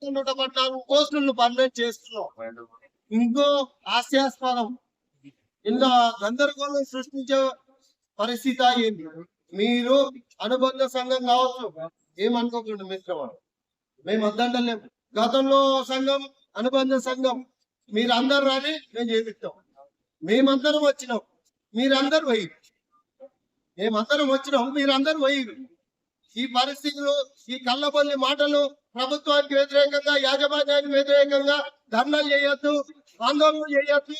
114 పోస్టులను పర్మనెంట్ చేస్తున్నాం. ఇంకో హాస్యాస్పదం, ఇందులో గందరగోళం సృష్టించే పరిస్థితి ఏంటి? మీరు అనుబంధ సంఘం కావచ్చు, ఏమనుకోకుండా మిత్రమా, మేము వద్దంటలేము. గతంలో సంఘం, అనుబంధ సంఘం, మీరందరూ రాని మేము చేపిస్తాం. మేమందరం వచ్చినాం, మీరందరూ పోయి. మేమందరం వచ్చినాం, మీరందరూ పోయి. ఈ పరిస్థితులు, ఈ కళ్ళబొల్లి మాటలు, ప్రభుత్వానికి వ్యతిరేకంగా, యాజమాన్యానికి వ్యతిరేకంగా ధర్నాలు చేయొద్దు, ఆందోళనలు చేయొద్దు,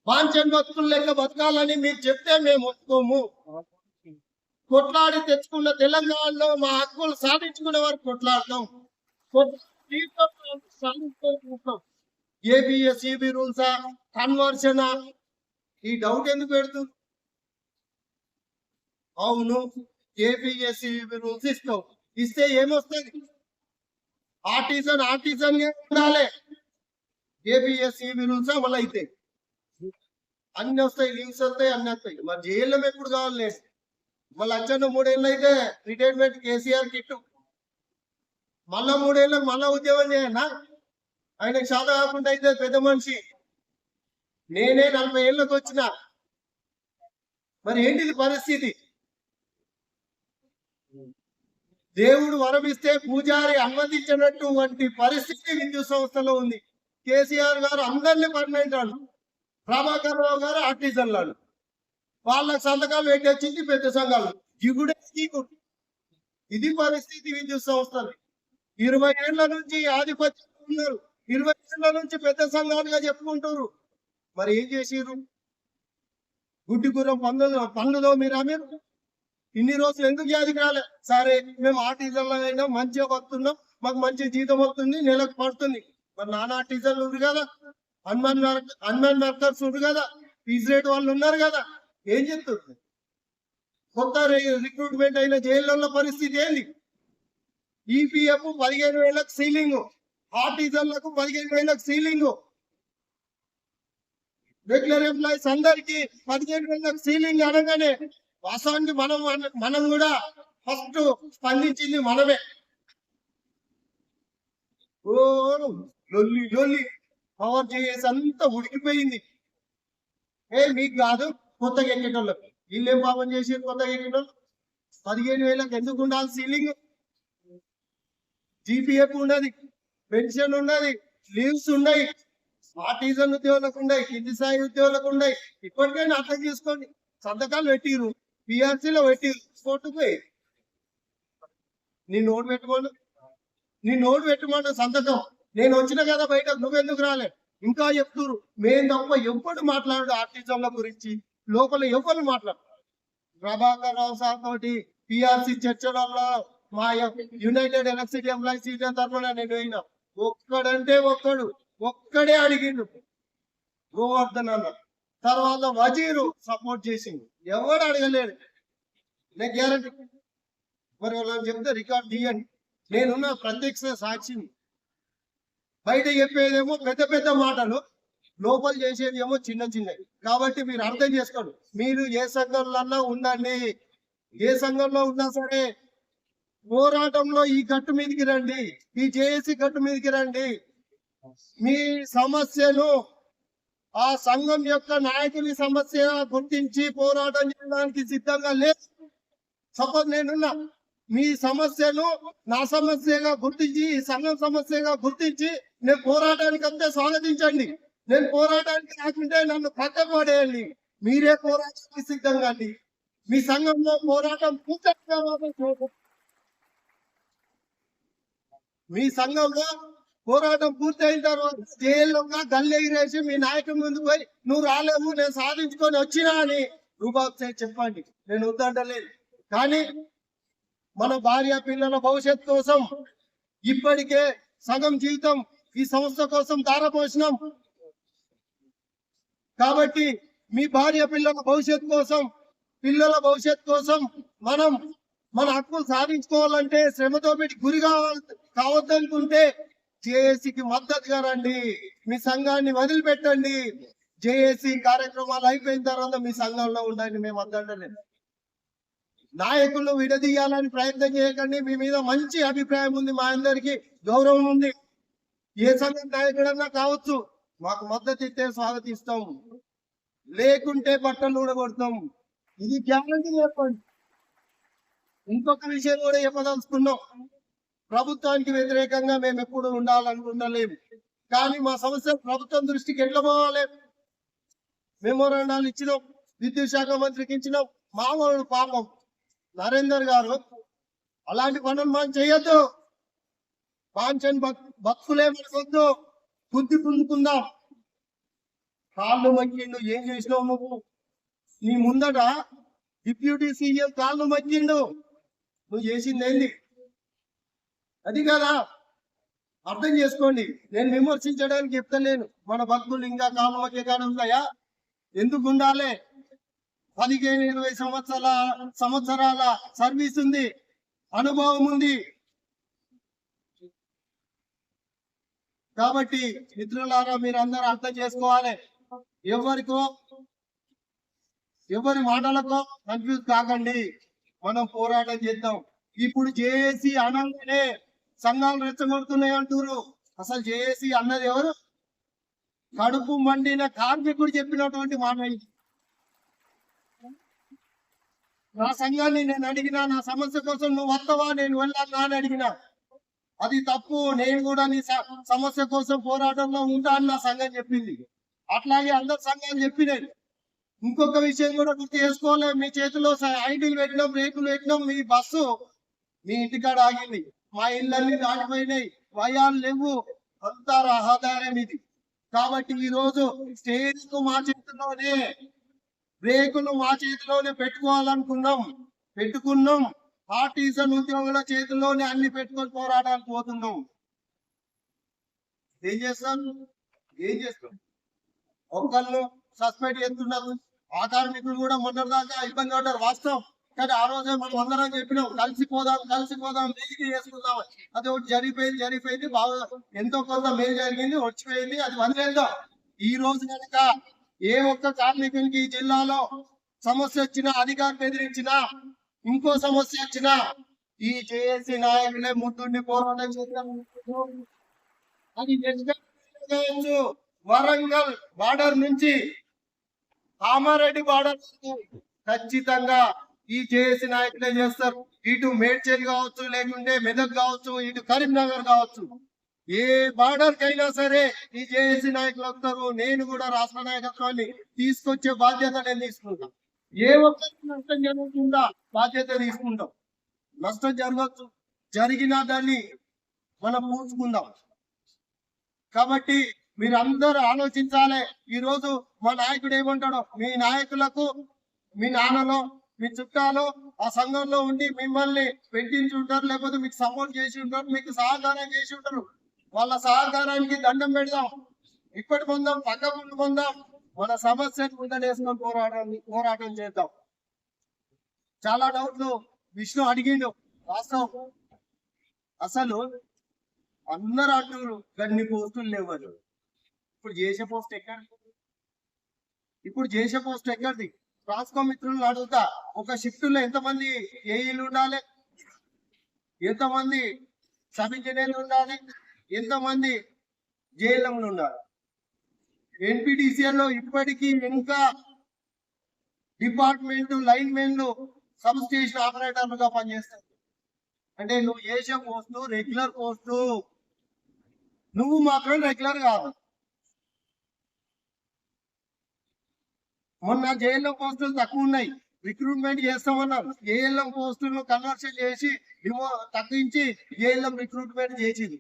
వాంఛన్ భక్తులు లెక్క బతకాలని మీరు చెప్తే మేము ఒప్పుకోము. కొట్లాడి తెచ్చుకున్న తెలంగాణలో మా హక్కులు సాధించుకునే వరకు కొట్లాడతాం. ఏబిఎస్ఈబి రూల్సా, కన్వర్షన్, ఈ డౌట్ ఎందుకు పెడుతుంది? అవును, ఏబిఎస్ఈబి రూల్స్ ఇస్తాం. ఇస్తే ఏమొస్తుంది? ఆర్టిజన్ ఉండాలి. ఏబిఎస్ఈబి రూల్స్ అమలు అయితే అన్ని వస్తాయి, లీవ్స్ వస్తాయి, అన్ని వస్తాయి. మరి జైల్లో ఎప్పుడు కావాలి? మళ్ళీ అచ్చన్న 3 ఏళ్ళు అయితే రిటైర్మెంట్ కేసీఆర్ కిట్టు, మళ్ళా 3 ఏళ్ళకి మళ్ళా ఉద్యోగం చేయన్నా? ఆయనకు చాలా కాకుండా అయితే పెద్ద మనిషి. నేనే 40 ఏళ్ళకి వచ్చిన. మరి ఏంటిది పరిస్థితి? దేవుడు వరమిస్తే పూజారి అనుమతించినట్టు వంటి పరిస్థితి విద్యుత్ సంస్థలో ఉంది. కేసీఆర్ గారు అందరినీ పర్మనెంట్ వాళ్ళు, ప్రభాకర్ రావు గారు ఆర్టిజన్లు, వాళ్ళకి సంతకాలు పెట్టి వచ్చింది పెద్ద సంఘాలు. దిగుడే దిగుడు. ఇది పరిస్థితి విద్యుత్ సంస్థలు. 20 ఏళ్ల నుంచి ఆధిపత్యం ఉన్నారు, 20 ఏళ్ల నుంచి పెద్ద సంఘాలుగా చెప్పుకుంటారు. మరి ఏం చేసిరు? గుడ్డిగుర్రం పనులలో మీరు ఇన్ని రోజులు ఎందుకు వ్యాధికి రాలే? సరే, మేము ఆర్టిజన్లో అయినా మంచిగా వస్తున్నాం, మాకు మంచి జీతం వస్తుంది, నెలకు పడుతుంది. మరి నాన్న ఆర్టిజన్లు ఉంది కదా, అన్మాన్ వర్కర్స్ ఉంది కదా, ఫీజ్ రేట్ వాళ్ళు ఉన్నారు కదా, ఏం చెప్తుంది? కొత్త రిక్రూట్మెంట్ అయిన జైళ్ళ పరిస్థితి ఏంది? ఈపీఎఫ్ 15,000 సీలింగ్, ఆర్టిజన్లకు 15,000 సీలింగ్, రెగ్యులర్ ఎంప్లాయీస్ అందరికి 15,000 సీలింగ్ అనగానే వాస్తవానికి మనం కూడా ఫస్ట్ స్పందించింది మనమే. ఓ లొల్లి లొల్లి, పవర్ చేసి అంతా ఉడికిపోయింది. మీకు కాదు, కొత్తగా ఎక్కేటోళ్ళకి. వీళ్ళేం పాపం చేసి కొత్తగా ఎక్కేటోళ్ళు 15,000 ఎందుకు ఉండాలి సీలింగ్? జీపీఎఫ్ ఉన్నది, పెన్షన్ ఉన్నది, లీవ్స్ ఉన్నాయి, ఆర్టిజన్ ఉద్యోగులకు ఉన్నాయి, కింది స్థాయి ఉద్యోగులకు ఉన్నాయి. ఇప్పటికైనా అర్థం చేసుకోండి. సంతకాలు పెట్టిరు, పిఆర్సీలో పెట్టిరు, కోర్టుపోయి నీ నోటు పెట్టుకోండి సంతకం. నేను వచ్చిన కదా బయట, నువ్వెందుకు రాలే? ఇంకా చెప్తున్నారు. మేము తప్ప ఎవ్వడు మాట్లాడు ఆర్టిజన్ల గురించి, లోపల ఎవ్వరు మాట్లాడు. ప్రభాకర్ రావు సార్ తోటి పిఆర్సీ చర్చలలో మా యునైటెడ్ ఎలక్ట్రిసిటీ ఎంప్లాయీస్ యూనియన్ తరఫున నేను అయినా ఒక్కడే అడిగిండు, గోవర్ధన్ అన్న. తర్వాత వజీరు సపోర్ట్ చేసింది, ఎవడు అడగలేడు. నేను గ్యారంటీ. మరి వాళ్ళని చెప్తే రికార్డ్ తీయండి, నేనున్న ప్రత్యక్ష సాక్షిని. బయట చెప్పేదేమో పెద్ద పెద్ద మాటలు, లోపల చేసేది ఏమో చిన్న చిన్నవి. కాబట్టి మీరు అర్థం చేసుకోండి. మీరు ఏ సంఘంలో ఉండండి, ఏ సంఘంలో ఉన్నా సరే పోరాటంలో ఈ గట్టు మీదకి రండి, ఈ జేఏసీ గట్టు మీదకి రండి. మీ సమస్యను ఆ సంఘం యొక్క నాయకుని సమస్య గుర్తించి పోరాటం చేయడానికి సిద్ధంగా లేదు. సపోజ్ నేనున్నా, మీ సమస్యను నా సమస్యగా గుర్తించి, ఈ సంఘం సమస్యగా గుర్తించి నేను పోరాటానికి అంతే స్వాగతించండి. నేను పోరాటానికి రాకుంటే నన్ను పక్కకు పడేయండి. మీరే పోరాటానికి సిద్ధంగా అండి. మీ సంఘంలో పోరాటం పూర్తిగా, మీ సంఘంలో పోరాటం పూర్తయిన తర్వాత జైల్లోగా గల్లెగిరేసి మీ నాయకుడి ముందు పోయి నువ్వు రాలేవు, నేను సాధించుకొని వచ్చినా అని రూబాబ్ సార్ చెప్పండి. నేను వద్దంటలేదు. కానీ మన భార్య పిల్లల భవిష్యత్ కోసం ఇప్పటికే సగం జీవితం ఈ సంస్థ కోసం ధారపోసినాం. కాబట్టి మీ భార్య పిల్లల భవిష్యత్ కోసం, పిల్లల భవిష్యత్ కోసం మనం మన హక్కులు సాధించుకోవాలంటే, శ్రమతో పెట్టి గురి కావద్దనుకుంటే జేఏసీకి మద్దతుగా రండి. మీ సంఘాన్ని వదిలిపెట్టండి. జేఏసీ కార్యక్రమాలు అయిపోయిన తర్వాత మీ సంఘంలో ఉండండి. మేము వద్దంటలేదు. నాయకులను విడదీయాలని ప్రయత్నం చేయకండి. మీ మీద మంచి అభిప్రాయం ఉంది, మా అందరికి గౌరవం ఉంది. ఏ సంఘం నాయకుడన్నా కావచ్చు, మాకు మద్దతు ఇస్తే స్వాగతిస్తాం, లేకుంటే బట్టలు ఊడగొడతాం. ఇది గ్యారంటీ చెప్పండి. ఇంకొక విషయం కూడా చెప్పదలుచుకున్నాం. ప్రభుత్వానికి వ్యతిరేకంగా మేము ఎప్పుడు ఉండాలనుకుంటలేము, కానీ మా సమస్య ప్రభుత్వం దృష్టికి ఎట్లా పోవాలి? మెమోరాండాలు ఇచ్చినాం, విద్యుత్ శాఖ మంత్రికి ఇచ్చినాం. మామూలు పాపం నరేందర్ గారు అలాంటి పనులు మనం చేయొద్దు. పాంచన్ భక్తులే మనకొద్దు, బుద్ధి పొందుకుందాం. కాళ్ళు మగ్గిండు, ఏం చేసినావు నువ్వు? నీ ముందట డిప్యూటీ సీఎం కాళ్ళు మగ్గిండు, నువ్వు చేసింది ఏంది? అది కదా, అర్థం చేసుకోండి. నేను విమర్శించడానికి చెప్తలేను. మన భక్తులు ఇంకా కాళ్ళు మగ్గే కాడ ఉన్నాయా? ఎందుకు ఉండాలి? 15-20 సంవత్సరాల సర్వీస్ ఉంది, అనుభవం ఉంది. కాబట్టి మిత్రులారా, మీరు అందరూ అర్థం చేసుకోవాలి. ఎవరి మాటలకో కన్ఫ్యూజ్ కాకండి. మనం పోరాటం చేద్దాం. ఇప్పుడు జేఏసీ అనగానే సంఘాలు రెచ్చగొడుతున్నాయి అంటారు. అసలు జేఏసీ అన్నది ఎవరు? కడుపు మండిన కార్మికుడు చెప్పినటువంటి మాట. నా సంఘాన్ని నేను అడిగినా, నా సమస్య కోసం నువ్వు వస్తావా, నేను వెళ్ళాలా అని అడిగినా. అది తప్పు. నేను కూడా నీ సమస్య కోసం పోరాటంలో ఉంటా అని నా సంఘం చెప్పింది. అట్లాగే అందరు సంఘాలు చెప్పినాయి. ఇంకొక విషయం కూడా గుర్తు చేసుకోవాలి. మీ చేతిలో ఐడీలు పెట్టినాం, బ్రేకులు పెట్టినాం, మీ బస్సు మీ ఇంటికాడ ఆగింది. మా ఇళ్ళన్నీ దాటిపోయినాయి, భయాలు లేవు, అంతా రహదారం ఇది. కాబట్టి ఈ రోజు స్టేరింగ్ మా చేతిలోనే, బ్రేకులు మా చేతిలోనే పెట్టుకున్నాం. ఆర్టీసన్ ఉద్యోగుల చేతిలోనే అన్ని పెట్టుకొని పోరాటానికి పోతున్నాం. ఏం చేస్తాం? ఒక్కళ్ళు సస్పెండ్ చేస్తున్నారు. ఆ కార్మికులు కూడా మొన్నటిదాకా ఇబ్బంది పడ్డారు, వాస్తవం. కానీ ఆ రోజే మనం అందరం చెప్పినాం, కలిసిపోదాం, లీగి చేసుకుందాం. అది ఒకటి జరిగిపోయింది. బాగా ఎంతో కొంత మేలు జరిగింది, వచ్చిపోయింది, అది వదిలేద్దాం. ఈ రోజు కనుక ఏ ఒక్క కార్మికునికి ఈ జిల్లాలో సమస్య వచ్చినా, అధికారులు బెదిరించినా, ఇంకో సమస్య వచ్చినా, ఈ జేఏసీ నాయకులే ముందుండి పోరాటం చేద్దాం. అది వరంగల్ బార్డర్ నుంచి కామారెడ్డి బార్డర్ ఖచ్చితంగా ఈ జేఏసీ నాయకులే చేస్తారు. ఇటు మేడ్చల్ కావచ్చు, లేకుంటే మెదక్ కావచ్చు, ఇటు కరీంనగర్ కావచ్చు, ఏ బార్డర్ కైనా సరే ఈ జేఏసీ నాయకులు వస్తారు. నేను కూడా రాష్ట్ర నాయకత్వాన్ని తీసుకొచ్చే బాధ్యత నేను తీసుకుంటాను. ఏ ఒక్కరికి నష్టం జరుగుతుందా బాధ్యత తీసుకుంటాం. నష్టం జరగచ్చు, జరిగినా దాన్ని మనం పూడ్చుకుందాం. కాబట్టి మీరు అందరూ ఆలోచించాలి. ఈ రోజు మా నాయకుడు ఏమంటాడో, మీ నాయకులకు మీ నాన్నలో, మీ చుట్టాలు ఆ సంఘంలో ఉండి మిమ్మల్ని పెట్టించి ఉంటారు, లేకపోతే మీకు సపోర్ట్ చేసి ఉంటారు, మీకు సహకారం చేసి ఉంటారు. వాళ్ళ సహకారానికి దండం పెడదాం, ఇప్పటి పొందాం, పక్క ముందు పొందాం, మన సమస్యను ముందనేసుకొని పోరాటం చేద్దాం. చాలా డౌట్లు విష్ణు అడిగిండు, వాస్తవం. అసలు అందరూ అంటారు గన్ని పోస్టులు లేవని. ఇప్పుడు చేసే పోస్ట్ ఎక్కడిది? ట్రాన్స్కో మిత్రులను అడుగుతా, ఒక షిఫ్ట్ లో ఎంతమంది ఏఈలు ఉండాలి, ఎంతమంది సబ్ ఇంజనీర్లు ఉండాలి, ఎంతమంది జేఎల్ఎంలు ఉండాలి? ఎన్పిటిసిఎల్ లో ఇప్పటికీ ఇంకా డిపార్ట్మెంట్ లైన్ మెన్లు సబ్ స్టేషన్ ఆపరేటర్లుగా పనిచేస్తారు. అంటే నువ్వు చేసే పోస్టు రెగ్యులర్ పోస్టు, నువ్వు మాత్రం రెగ్యులర్ కాదు. మొన్న జేఎల్ఎం పోస్టులు తక్కువ ఉన్నాయి, రిక్రూట్మెంట్ చేస్తామన్నారు. జేఎల్ఎం పోస్టులను కన్వర్షన్ చేసి తగ్గించి జేఎల్ఎం రిక్రూట్మెంట్ చేసింది.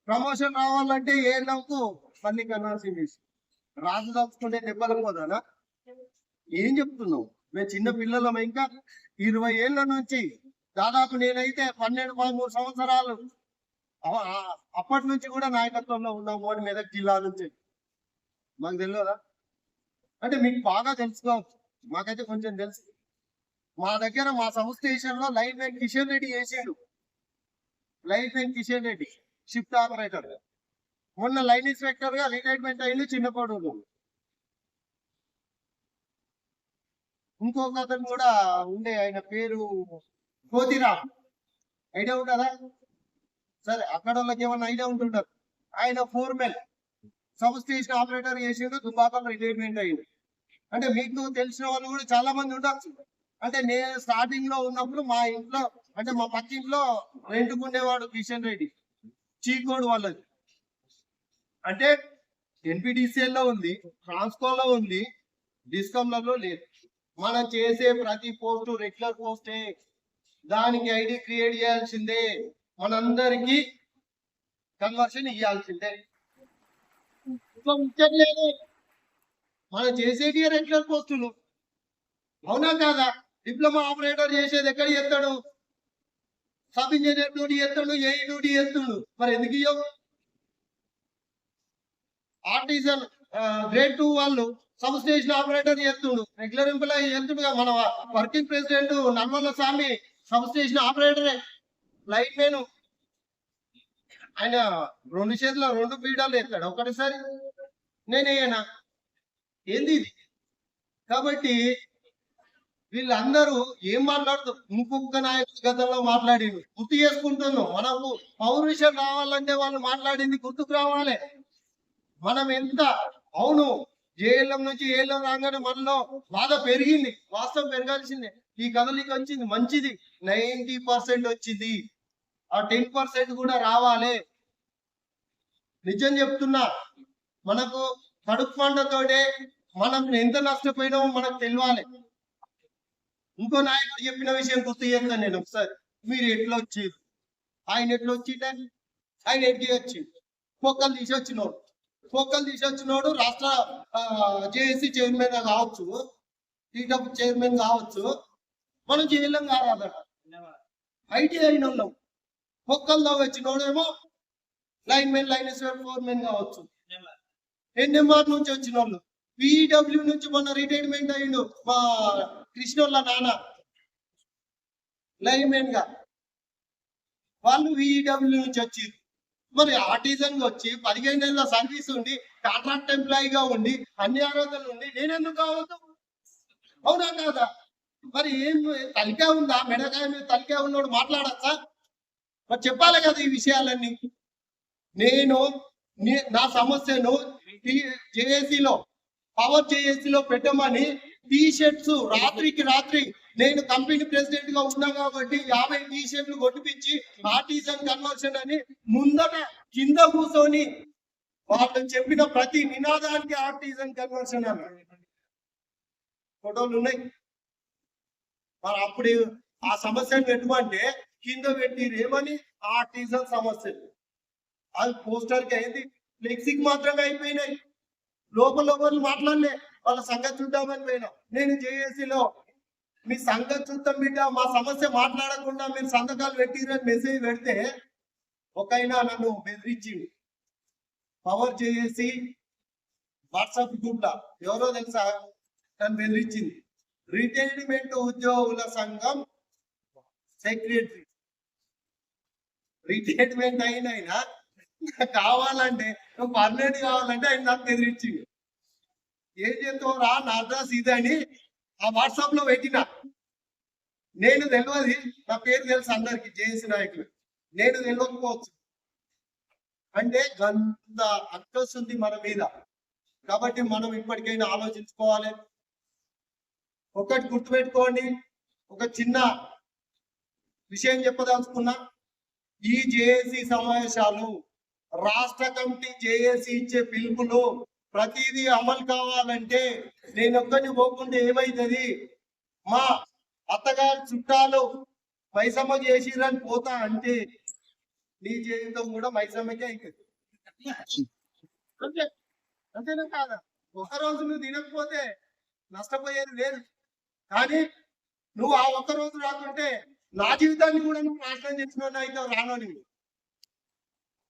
ప్రమోషన్ రావాలంటే ఏఎల్ఎం కు మళ్ళీ కన్వర్షన్ చేసి రాజు దాచుకుంటే దెబ్బలు పోదానా? ఏం చెప్తున్నావు? మేము చిన్న పిల్లలం. ఇంకా 20 ఏళ్ల నుంచి దాదాపు నేనైతే 12-13 సంవత్సరాలు అప్పటి నుంచి కూడా నాయకత్వంలో ఉన్నాము అని మెదక్ జిల్లా నుంచి. మాకు తెలియదా? అంటే మీకు బాగా తెలుసుకోవచ్చు, మాకైతే కొంచెం తెలుసు. మా దగ్గర మా సబ్ స్టేషన్ లో లైన్ మెన్ కిషన్ రెడ్డి చేసాడు. Shift operator. మొన్న లైన్ ఇన్స్పెక్టర్ గా రిటైర్మెంట్ అయింది చిన్నపాడు. ఇంకొక అతను కూడా ఉండే, ఆయన పేరు కోతిరామ్, ఐడియా ఉంటుందా? సరే, అక్కడ వాళ్ళకి ఏమన్నా ఐడియా ఉంటుంటారు. ఆయన ఫోర్మెన్, సబ్ స్టేషన్ ఆపరేటర్ చేసిండు, దుబాకలో రిటైర్మెంట్ అయ్యిండు. అంటే మీకు తెలిసిన వాళ్ళు కూడా చాలా మంది ఉండొచ్చు. అంటే నేను స్టార్టింగ్ లో ఉన్నప్పుడు మా ఇంట్లో, అంటే మా పక్కింట్లో రెంట్కుండేవాడు కిషన్ రెడ్డి, చీకోడు వాళ్ళది. అంటే ఎన్పిడిసిఎల్ లో ఉంది, ట్రాన్స్కోలో ఉంది, డిస్కమ్లలో లేదు. మనం చేసే ప్రతి పోస్టు రెగ్యులర్ పోస్టే, దానికి ఐడి క్రియేట్ చేయాల్సిందే, మనందరికి కన్వర్షన్ ఇవ్వాల్సిందే. ఇంకో ముచ్చట లేదు, మనం చేసేటి రెగ్యులర్ పోస్టులు. అవునా కాదా? డిప్లొమా ఆపరేటర్ చేసేది ఎక్కడ చేస్తాడు? సబ్ ఇంజనీర్ డ్యూటీ చేస్తాడు, ఏఈ డ్యూటీ చేస్తాడు. మరి ఎందుకు ఇవ్వవు? ఆర్టిజన్ గ్రేడ్ 2 వాళ్ళు సబ్ స్టేషన్ ఆపరేటర్ చేస్తుండు, రెగ్యులర్ ఎంప్లాయీ చేస్తుండగా. మన వర్కింగ్ ప్రెసిడెంట్ నర్మల స్వామి సబ్ స్టేషన్ ఆపరేటరే, లైట్ మెన్. ఆయన 2 చేతుల 2 పీడాలు ఎత్తాడు ఒకటిసారి. నేనేనా? ఏంది ఇది? కాబట్టి వీళ్ళందరూ ఏం మాట్లాడుతూ, ఇంకొక నాయకుడు గతంలో మాట్లాడిండు, గుర్తు చేసుకుంటున్నాం. మనకు పౌరుషం రావాలంటే వాళ్ళు మాట్లాడింది గుర్తుకు రావాలి. మనం ఎంత, అవును, జేఎల్ఎం నుంచి ఏఎల్ఎం రాగానే మనలో బాధ పెరిగింది, వాస్తవం పెరగాల్సిందే. ఈ కదలిక వచ్చింది, మంచిది. 90% వచ్చింది, ఆ 10% కూడా రావాలి. నిజం చెప్తున్నా, మనకు కడుపు మంటతోటే మనం ఎంత నష్టపోయినామో మనకు తెలియాలి. ఇంకో నాయకుడు చెప్పిన విషయం గుర్తు చేస్తాను నేను ఒకసారి. మీరు ఎట్లా వచ్చేది, ఆయన ఎట్లా వచ్చిండ, ఆయన ఎట్టి వచ్చిండు, పొక్కలు తీసి వచ్చినోడు రాష్ట్ర జేఏసీ చైర్మన్ కావచ్చు, టీడబ్ల్యూ చైర్మన్ కావచ్చు, మనం చేయలేం కాదట. ఐటీ అయిన వాళ్ళం, పొక్కల్లో వచ్చినోడేమో లైన్ ఫోర్మెన్ కావచ్చు. ఎన్ఎంఆర్ నుంచి వచ్చిన వాళ్ళు, పీడబ్ల్యూ నుంచి మొన్న రిటైర్మెంట్ అయ్యిండు మా కృష్ణోళ్ళ నాన్న, లైన్ మెన్ గా, వాళ్ళు విఈడబ్ల్యూ నుంచి వచ్చారు. మరి ఆర్టిజన్ వచ్చి 15 ఏళ్ళ సర్వీస్ ఉండి, కాంట్రాక్ట్ ఎంప్లాయీగా ఉండి, అన్ని అర్హతలు ఉండి, నేనెందుకు కావద్దు? అవునా కాదా? మరి ఏం తలికా ఉందా? మెడకాయ మీద తలికా ఉన్నోడు మాట్లాడచ్చా? మరి చెప్పాలి కదా ఈ విషయాలన్నీ. నేను నా సమస్యను జేఏసీలో, పవర్ జేఏసీలో పెట్టమని టీ షర్ట్స్ రాత్రికి రాత్రి, నేను కంపెనీ ప్రెసిడెంట్ గా ఉన్నా కాబట్టి 50 టీ షర్ట్లు కొట్టిపించి ఆర్టిజన్ కన్వర్షన్ అని ముందట కింద కూర్చొని వాళ్ళు చెప్పిన ప్రతి నినాదానికి ఆర్టిజన్ కన్వర్షన్ అన్న ఫోటోలు ఉన్నాయి. మరి అప్పుడు ఆ సమస్యను పెట్టమంటే కింద పెట్టి రేమని ఆర్టిజన్ సమస్య, అది పోస్టర్ కి అయింది, ఫ్లెక్సీకి మాత్రమే అయిపోయినాయి. లోపల మాట్లాడలే, వాళ్ళ సంగతి చూద్దామని పోయినా. నేను జేఏసీలో మీ సంగతి చూద్దాం బిడ్డ, మా సమస్య మాట్లాడకుండా మీరు సంతకాలు పెట్టిరని మెసేజ్ పెడితే ఒకైనా నన్ను బెదిరించింది. పవర్ జేఏసీ వాట్సాప్ గ్రూప్ లా ఎవరో తెలుసా నన్ను బెదిరించింది. రిటైర్మెంట్ ఉద్యోగుల సంఘం సెక్రటరీ, రిటైర్మెంట్ అయినా కావాలంటే, పర్మనెంట్ కావాలంటే ఆయన నాకు బెదిరించింది. ఏం చేస్తావు రా, నా అడ్రస్ ఇదని ఆ వాట్సాప్ లో పెట్టిన. నేను తెలియదు, నా పేరు తెలుసు అందరికి, జేఏసీ నాయకులు. నేను తెలియకపోవచ్చు, అంటే అంత అక్కస్ ఉంది మన మీద. కాబట్టి మనం ఇప్పటికైనా ఆలోచించుకోవాలి. ఒకటి గుర్తుపెట్టుకోండి, ఒక చిన్న విషయం చెప్పదలుచుకున్నా. ఈ జేఏసీ సమావేశాలు, రాష్ట్ర కమిటీ జేఏసీ ఇచ్చే పిలుపులు ప్రతిదీ అమలు కావాలంటే నేను ఒక్కడిని పోకుండా ఏమైతుంది, మా అత్తగారి చుట్టాలు మైసమ్మ చేసిరని పోతా అంటే నీ జీవితం కూడా మైసమ్మకే అవుతుంది. అంతే, అంతేనా కాదా? ఒకరోజు నువ్వు తినకపోతే నష్టపోయేది లేదు, కానీ నువ్వు ఆ ఒక్కరోజు రాకుంటే నా జీవితాన్ని కూడా నువ్వు నాశనం చేసిన అయితే రానని.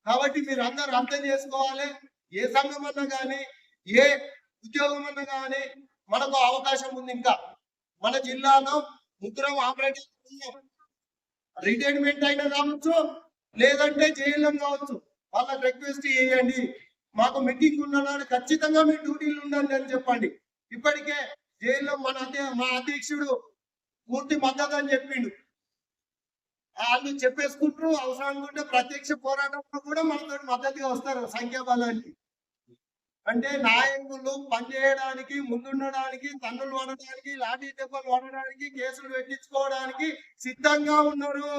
కాబట్టి మీరు అందరూ అర్థం చేసుకోవాలి. ఏ సంఘం అన్నా కానీ, ఏ ఉద్యోగం అన్నా కానీ మనకు అవకాశం ఉంది. ఇంకా మన జిల్లాలో ముగ్గురం ఆపరేటింగ్, రిటైర్మెంట్ అయినా కావచ్చు, లేదంటే జైలం కావచ్చు. వాళ్ళకి రిక్వెస్ట్ చేయండి, మాకు మీటింగ్ ఉన్ననాడు ఖచ్చితంగా మీ డ్యూటీలు ఉండండి అని చెప్పండి. ఇప్పటికే జైల్లో మా అధ్యక్షుడు పూర్తి మద్దతు అని చెప్పిండు. వాళ్ళు చెప్పేసుకుంటారు. అవసరం ఉంటే ప్రత్యక్ష పోరాటంలో కూడా మనతో మద్దతుగా వస్తారు సంఖ్యాబలానికి. అంటే నాయకులు పనిచేయడానికి, ముందుండడానికి, తన్నులు పడడానికి, లాఠీ దెబ్బలు పడడానికి, కేసులు పెట్టించుకోవడానికి సిద్ధంగా ఉన్నారు.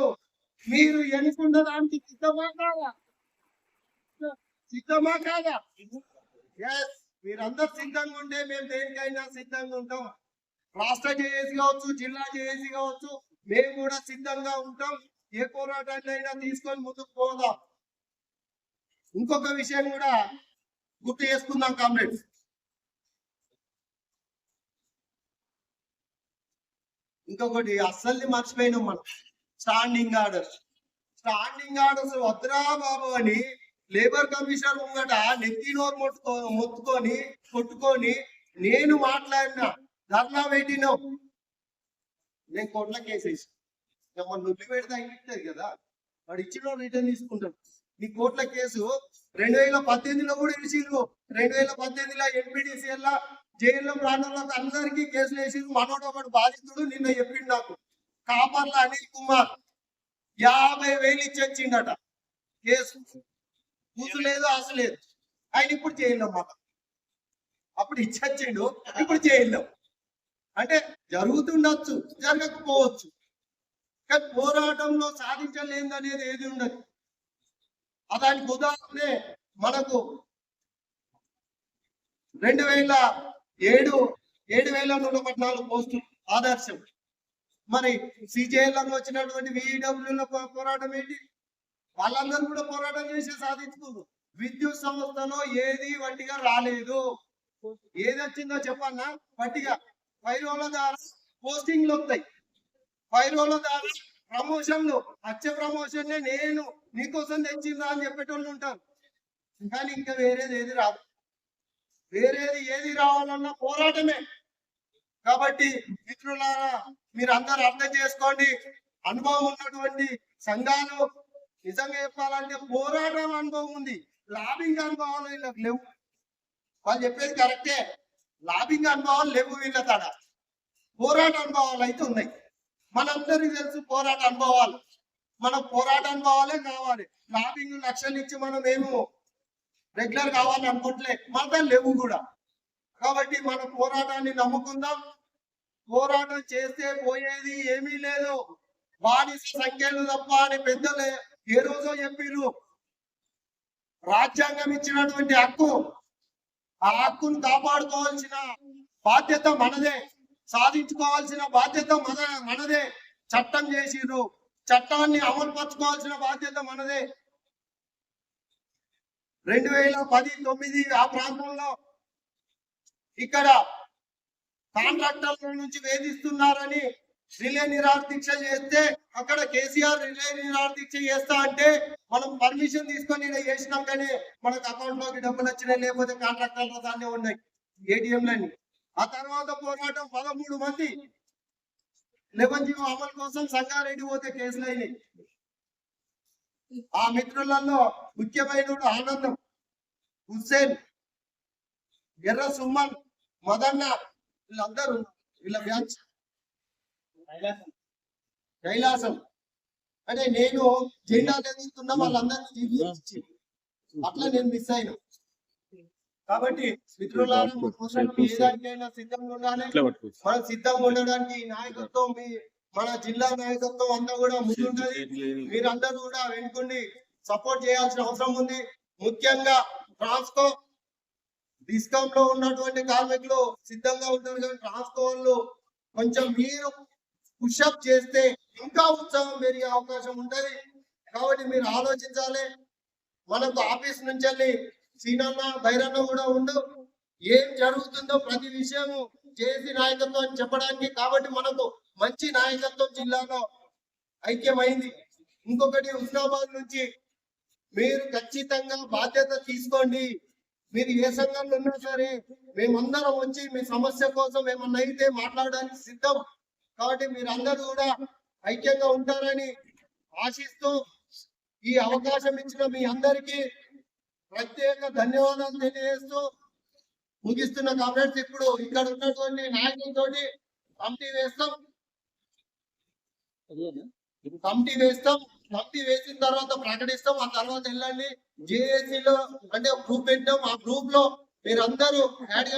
మీరు ఎన్నుకున్నదానికి సిద్ధమా కాదా? సిద్ధమా కాదా? మీరందరూ సిద్ధంగా ఉంటే మేము దేనికైనా సిద్ధంగా ఉంటాం. రాష్ట్ర జేఏసీ కావచ్చు, జిల్లా జేఏసీ కావచ్చు, మేము కూడా సిద్ధంగా ఉంటాం. ఏ పోరాటాన్ని అయినా తీసుకొని ముందుకు పోదాం. ఇంకొక విషయం కూడా గుర్తు చేసుకుందాం కామ్రేడ్స్. ఇంకొకటి అస్సలు మర్చిపోయినాం మనం, స్టాండింగ్ ఆర్డర్స్. స్టాండింగ్ ఆర్డర్స్ వద్దురా బాబు అని లేబర్ కమిషనర్ ముంగట నెత్తి నోరు మొత్తుకొని కొట్టుకొని నేను మాట్లాడినా, ధర్నా పెట్టినా, నేను కోట్ల కేసేసి మన నొప్పి పెడితే అయిపోతుంది కదా, వాడు ఇచ్చిన రిటర్న్ తీసుకుంటాడు. నీ కోట్ల కేసు 2018లో కూడా ఇచ్చిర్రు. 2018లో NPDCL జైల్లో ప్రాణులకు అందరికీ కేసులు వేసిర్రు. మనోడు ఒకడు బాధితుడు నిన్న చెప్పిండు నాకు, కాపర్ల అనిల్ కుమార్ 50,000 ఇచ్చిండట. కేసు కూసు లేదు, ఆశ లేదు. ఆయన ఇప్పుడు జైల్లో మాట. అప్పుడు ఇచ్చిండు, ఇప్పుడు జైల్లో. అంటే జరుగుతుండొచ్చు, జరగకపోవచ్చు, కానీ పోరాటంలో సాధించలేదు అనేది ఏది ఉండదు. దానికి ఉదాహరణ మనకు 7,114 పోస్టులు ఆదర్శం. మరి సిజేఎల్ వచ్చినటువంటి VEW పోరాటం ఏంటి? వాళ్ళందరూ కూడా పోరాటం చేసి సాధించుకున్నారు. విద్యుత్ సంస్థలో ఏది వట్టిగా రాలేదు. ఏది వచ్చిందో చెప్పన్నా, వట్టిగా పైరోల ద్వారా పోస్టింగ్లు వస్తాయి, పైరోల ద్వారా ప్రమోషన్లు, వచ్చే ప్రమోషన్ నేను నీకోసం తెచ్చిందా అని చెప్పేటోళ్ళు ఉంటారు. కానీ ఇంకా వేరేది ఏది రాదు. వేరేది ఏది రావాలన్నా పోరాటమే. కాబట్టి మిత్రులారా, మీరు అందరూ అర్థం చేసుకోండి. అనుభవం ఉన్నటువంటి సంఘాలు నిజంగా చెప్పాలంటే పోరాటం అనుభవం ఉంది, లాబింగ్ అనుభవాలు వీళ్ళకి లేవు. వాళ్ళు చెప్పేది కరెక్టే, లాబింగ్ అనుభవాలు లేవు వీళ్ళ తడ. పోరాట అనుభవాలు అయితే ఉన్నాయి. మనందరికీ తెలుసు పోరాట అనుభవాలు. మన పోరాట అనుభవాలే కావాలి. లాబింగ్ లక్షలు ఇచ్చి మనం ఏమో రెగ్యులర్ కావాలని అనుకుంటలే, మన లేవు కూడా. కాబట్టి మన పోరాటాన్ని నమ్ముకుందాం. పోరాటం చేస్తే పోయేది ఏమీ లేదు, బానిస సంఖ్యలు తప్ప అని పెద్దలే ఏ రోజో చెప్పిర్రు. రాజ్యాంగం ఇచ్చినటువంటి హక్కు, ఆ హక్కును కాపాడుకోవాల్సిన బాధ్యత మనదే, సాధించుకోవాల్సిన బాధ్యత మనదే. చట్టం చేసిర్రు, చట్టాన్ని అమలుపరచుకోవాల్సిన బాధ్యత మనదే. 2010-9 ఆ ప్రాంతంలో ఇక్కడ కాంట్రాక్టర్ల నుంచి వేధిస్తున్నారని రిలే నిరాహార దీక్ష చేస్తే, అక్కడ కేసీఆర్ రిలే నిరాహార దీక్ష చేస్తా అంటే మనం పర్మిషన్ తీసుకొని చేసినాం, కానీ మనకు అకౌంట్ లోకి డబ్బులు వచ్చినాయి, లేకపోతే కాంట్రాక్టర్ల దాన్ని ఉన్నాయి ATMలని. ఆ తర్వాత పోరాటం 13 మంది 11 అమలు కోసం సంగారెడ్డి పోతే కేసులు అయినాయి. ఆ మిత్రులలో ముఖ్యమైన ఆనందం, హుస్సేన్, ఎర్ర సుమన్, మదన్న, వీళ్ళందరూ వీళ్ళ బ్యాచ్. కైలాసం అంటే నేను జెండా ఎదుగుతున్నా, వాళ్ళందరినీ అట్లా నేను మిస్ అయినా. కాబట్టి మిత్రులారా, ఏదానికైనా సిద్ధంగా ఉండాలి. మనం సిద్ధంగా ఉండడానికి నాయకత్వం, మన జిల్లా నాయకత్వం అంతా కూడా ముందుంటది. మీరందరూ కూడా వెనుకుండి సపోర్ట్ చేయాల్సిన అవసరం ఉంది. ముఖ్యంగా ట్రాన్స్కో డిస్కామ్ లో ఉన్నటువంటి కార్మికులు సిద్ధంగా ఉంటారు, కానీ ట్రాన్స్కో వాళ్ళు కొంచెం మీరు పుషప్ చేస్తే ఇంకా ఉత్సాహం పెరిగే అవకాశం ఉంటది. కాబట్టి మీరు ఆలోచించాలి. మనకు ఆఫీస్ నుంచి వెళ్ళి సీనన్న భైరన్న కూడా ఉండు, ఏం జరుగుతుందో ప్రతి విషయము చేసి నాయకత్వం చెప్పడానికి. కాబట్టి మనకు మంచి నాయకత్వం జిల్లాలో ఐక్యమైంది. ఇంకొకటి, హుస్నాబాద్ నుంచి మీరు ఖచ్చితంగా బాధ్యత తీసుకోండి. మీరు ఏ సంఘంలో ఉన్నా సరే మేమందరం వచ్చి మీ సమస్య కోసం ఏమన్నా అయితే మాట్లాడడానికి సిద్ధం. కాబట్టి మీరు అందరూ కూడా ఐక్యంగా ఉంటారని ఆశిస్తూ ఈ అవకాశం ఇచ్చిన మీ అందరికీ ప్రత్యేక ధన్యవాదాలు తెలియజేస్తూ ముగిస్తున్న కామెంట్స్. ఇప్పుడు ఇక్కడ ఉన్నటువంటి నాయకులతోటి కమిటీ వేస్తాం. కమిటీ వేసిన తర్వాత ప్రకటిస్తాం. ఆ తర్వాత వెళ్ళండి జేఏసీలో అంటే గ్రూప్ పెట్టాం. ఆ గ్రూప్ లో మీరందరూ యాడ్